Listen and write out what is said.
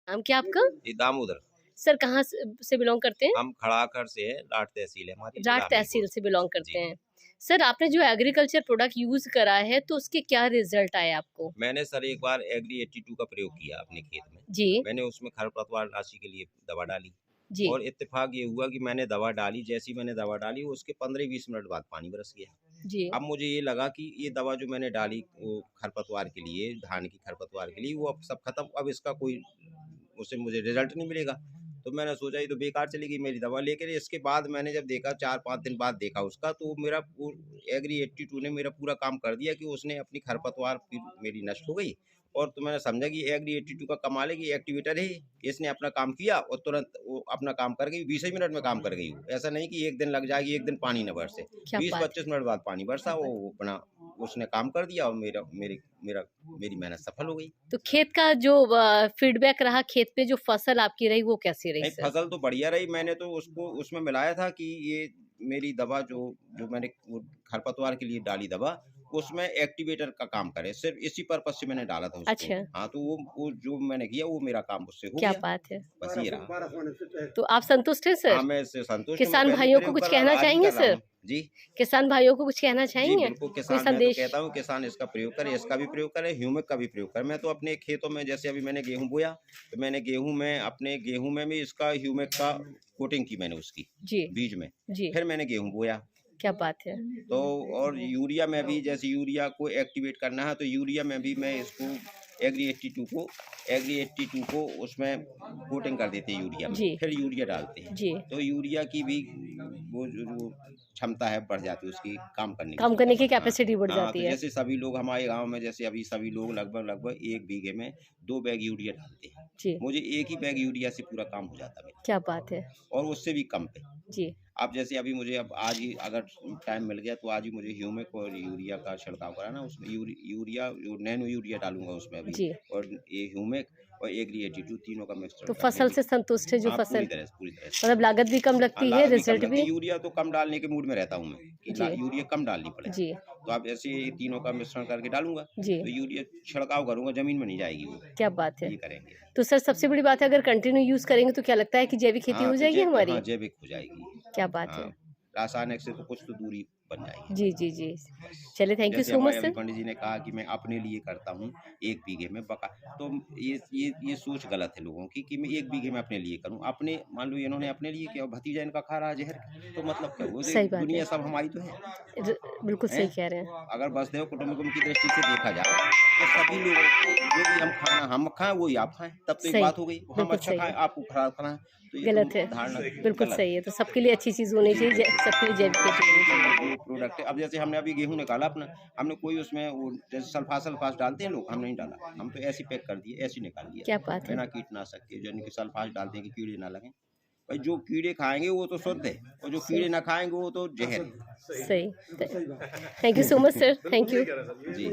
नाम क्या आपका? ये दामोदर। सर कहाँ से बिलोंग करते हैं? हम खड़ाखर से है, लाट तहसील है हमारी, जिला जाट तहसील हमीरपुर। से बिलोंग करते जी। हैं। सर आपने जो एग्रीकल्चर प्रोडक्ट यूज करा है तो उसके क्या रिजल्ट आए आपको? मैंने सर एक बार एग्री 82 का प्रयोग किया अपने खेत में। जी मैंने उसमें खरपतवार नाशी के लिए दवा डाली जी और इत्तेफाक ये हुआ कि मैंने दवा डाली, जैसी मैंने दवा डाली उसके 15-20 मिनट बाद पानी बरस गया। जी। अब मुझे ये लगा कि ये दवा जो मैंने डाली वो खरपतवार के लिए, धान की खरपतवार के लिए, वो अब सब खत्म, अब इसका कोई उससे मुझे रिजल्ट नहीं मिलेगा। तो मैंने सोचा ये तो बेकार चली गई मेरी दवा। लेकिन इसके बाद मैंने जब देखा 4-5 दिन बाद देखा उसका, तो मेरा वो एग्री 82 ने मेरा पूरा काम कर दिया कि उसने अपनी खरपतवार फिर मेरी नष्ट हो गई। और तो मैंने समझा कि एग्री 82 का कमाल है कि एक्टिवेटर है, इसने अपना काम किया और तुरंत वो अपना काम कर गई, 20 ही मिनट में काम कर गई वो। ऐसा नहीं कि 1 दिन लग जाएगी, 1 दिन पानी ना बरसे। क्या बात 20-25 मिनट बाद पानी बरसा, वो अपना उसने काम कर दिया और मेरी मेहनत सफल हो गई। तो खेत का जो फीडबैक रहा, खेत पे जो फसल आपकी रही वो कैसी रही नहीं, सर? फसल तो बढ़िया रही। मैंने तो उसको उसमें मिलाया था कि ये मेरी दवा जो जो मैंने वो खरपतवार के लिए डाली दवा, उसमें एक्टिवेटर का काम करे। सिर्फ़ इसी पर्पज़ से मैंने डाला था उसको। अच्छा, हाँ, तो वो जो मैंने किया वो मेरा काम उससे हो क्या गया। बात है। बस ये रहा। तो आप संतुष्ट हैं हाँ, सर? मैं इससे संतुष्ट हूँ। मैं किसान पहले भाइयों को प्रयोग कुछ कर रहा कहना था, आज भी चाहेंगे कर रहा सर? हूँ। जी। किसान भाइयों को कुछ कहना जी, चाहेंगे? बिल्कुल, कोई किसान मैं तो संदेश? कहता हूँ किसान इसका प्रयोग करे, इसका भी प्रयोग करे, ह्यूमिक का भी प्रयोग करे। मैं तो अपने खेतों में जैसे अभी मैंने गेहूँ बोया, तो मैंने अपने गेहूँ में भी इसका ह्यूमिक का कोटिंग की मैंने उसकी, जी, बीज में। जी, फिर मैंने गेहूँ बोया। क्या बात है। तो और यूरिया में भी जैसे यूरिया को एक्टिवेट करना है, तो यूरिया में भी मैं इसको एग्री 82 को उसमें कोटिंग कर देते हैं यूरिया में, जी, फिर यूरिया डालते हैं। जी। तो यूरिया की भी वो जो क्षमता है बढ़ जाती है, उसकी काम करने की काम करने की क्षमता। हाँ, कैपेसिटी बढ़ हाँ, तो जाती है। जैसे सभी लोग हमारे गाँव में जैसे अभी सभी लोग लगभग 1 बीघे में 2 बैग यूरिया डालते हैं। जी, मुझे 1 ही बैग यूरिया से पूरा काम हो जाता है मेरा, क्या बात है। और उससे भी कम पे। जी, अब जैसे अभी मुझे अब आज ही अगर टाइम मिल गया तो आज ही मुझे ह्यूमिक और यूरिया का छिड़काव कराना, उसमें यूरिया जो नैनो यूरिया डालूंगा उसमें अभी, जी। और ये ह्यूमिक और एग्री 82 तीनों का मिश्रण तो करके फसल भी। से संतुष्ट है जो हाँ, फसल? पूरी तरह से। मतलब लागत भी कम हाँ, लगती है, लागत भी कम रिजल्ट लगती भी? है, यूरिया तो कम डालने के मूड में रहता हूँ मैं कि जी, यूरिया कम डालनी पड़े। जी, तो अब ऐसे ये तीनों का मिश्रण करके डालूंगा, जी, तो यूरिया छिड़काव करूंगा, जमीन में नहीं जाएगी वो। क्या बात है। ये करेंगे। तो सर सबसे बड़ी बात है अगर कंटिन्यू यूज़ करेंगे तो क्या लगता है कि जैविक खेती हाँ, हो तो जाएगी हमारी? हाँ, जैविक हो जाएगी। क्या बात है। हाँ, रासायनिक से तो कुछ तो दूरी बन जाएगी जी, हमारी। जी, जी। बस। चलिए थैंक यू जैसे सो मच हमारे अभी सर। पंडित जी ने कहा कि मैं अपने लिए करता हूँ 1 बीघे में बका, तो ये सोच गलत है लोगों की कि मैं 1 बीघे में अपने लिए करूँ। अपने मान लो इन्होंने अपने लिए किया और भतीजा इनका खा रहा है ज़हर, तो मतलब क्या हुआ? सही बात है। दुनिया सब हमारी तो है। र बिल्कुल हैं? सही कह रहे हैं। अगर वसुधैव कुटुंबकम की दृष्टि से देखा जाए, तो सभी लोगों को जो भी हम खाएँ वही आप खाएँ, तब तो एक सही, बात हो गई। हम बिल्कुल अच्छा सही खाएँ, है। आपको खराब खाना है, तो ये तो गलत है, धारणा बिल्कुल गलत सही है। है। तो सबके लिए अच्छी चीज़ होनी चाहिए, सबके लिए जैविक खेती होनी चाहिए। जो प्रोडक्ट है, अब जैसे हमने अभी गेहूँ निकाला अपना, हमने कोई उसमें वो जैसे सल्फास डालते हैं लोग, हमने नहीं डाला। हम तो ऐसे ही पैक कर दिए, ऐसे ही निकाल लिया, क्या बात है। बिना कीटनाशक के, यानी कि सल्फास डालते हैं कि कीड़े ना लगें। भाई जो कीड़े खाएँगे वो तो शुद्ध है, और जो सही, कीड़े ना खाएँगे वो तो ज़हर है। सही। Thank you so much sir, thank you. Ji.